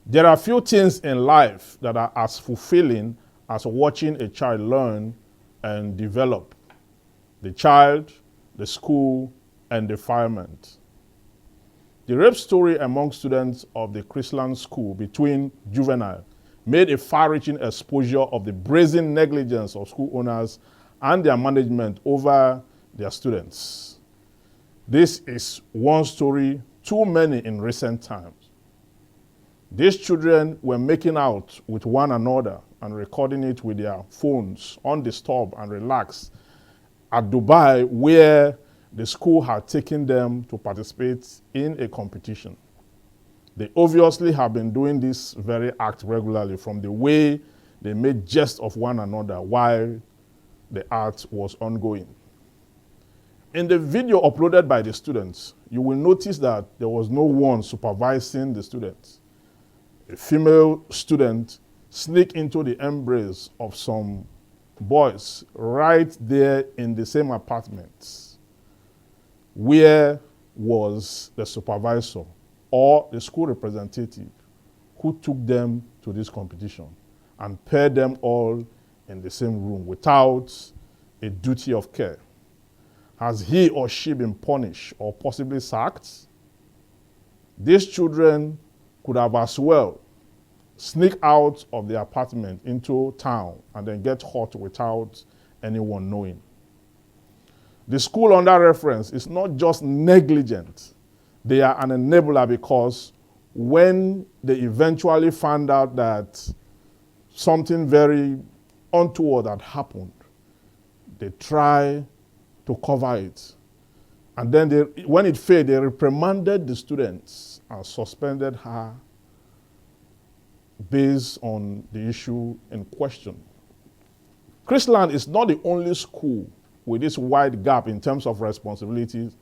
There are few things in life that are as fulfilling as watching a child learn and develop. The child, the school, and Defilement. The rape story among students of the Christian school between juvenile made a far-reaching exposure of the brazen negligence of school owners and their management over their students. This is one story too many in recent times. These children were making out with one another and recording it with their phones, undisturbed and relaxed, at Dubai, where the school had taken them to participate in a competition. They obviously have been doing this very act regularly, from the way they made jest of one another while the act was ongoing. In the video uploaded by the students, you will notice that there was no one supervising the students. A female student sneaked into the embrace of some boys right there in the same apartment. Where was the supervisor or the school representative who took them to this competition and paired them all in the same room without a duty of care? Has he or she been punished or possibly sacked? These children could have as well sneak out of the apartment into town and then get hurt without anyone knowing. The school under reference is not just negligent, they are an enabler, because when they eventually found out that something very untoward had happened, they try to cover it. And then when it failed, they reprimanded the students and suspended her based on the issue in question. Chrisland is not the only school with this wide gap in terms of responsibilities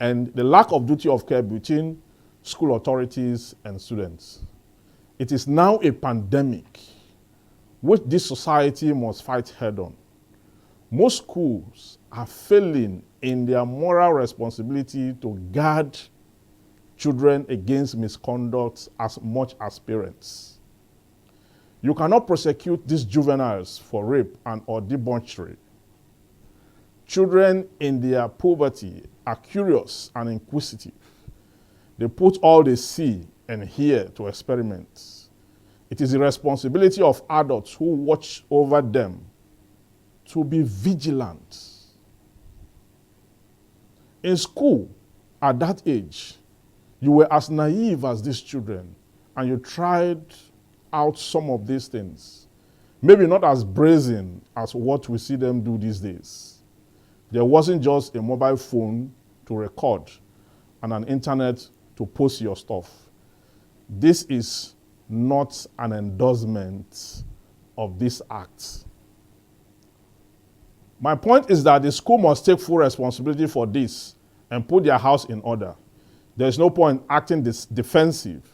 and the lack of duty of care between school authorities and students. It is now a pandemic which this society must fight head on. Most schools are failing in their moral responsibility to guard children against misconduct as much as parents. You cannot prosecute these juveniles for rape and or debauchery. Children in their puberty are curious and inquisitive. They put all they see and hear to experiment. It is the responsibility of adults who watch over them to be vigilant. In school, at that age, you were as naive as these children, and you tried out some of these things. Maybe not as brazen as what we see them do these days. There wasn't just a mobile phone to record and an internet to post your stuff. This is not an endorsement of this act. My point is that the school must take full responsibility for this and put their house in order. There is no point acting defensive.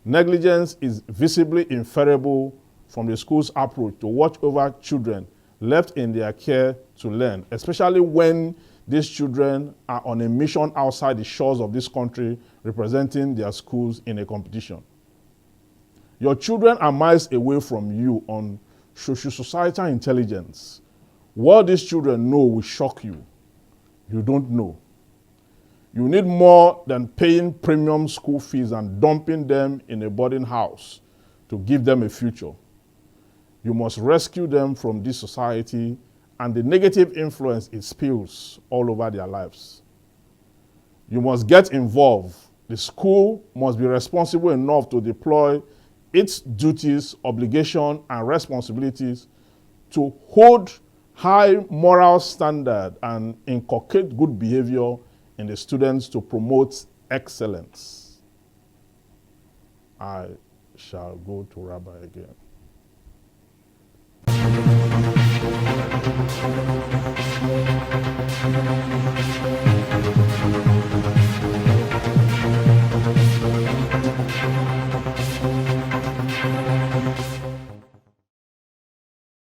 Negligence is visibly inferable from the school's approach to watch over children left in their care to learn, especially when these children are on a mission outside the shores of this country representing their schools in a competition. Your children are miles away from you on societal intelligence. What these children know will shock you. You don't know. You need more than paying premium school fees and dumping them in a boarding house to give them a future. You must rescue them from this society and the negative influence it spills all over their lives. You must get involved. The school must be responsible enough to deploy its duties, obligations, and responsibilities to hold high moral standard and inculcate good behavior in the students to promote excellence. I shall go to Rabbi again.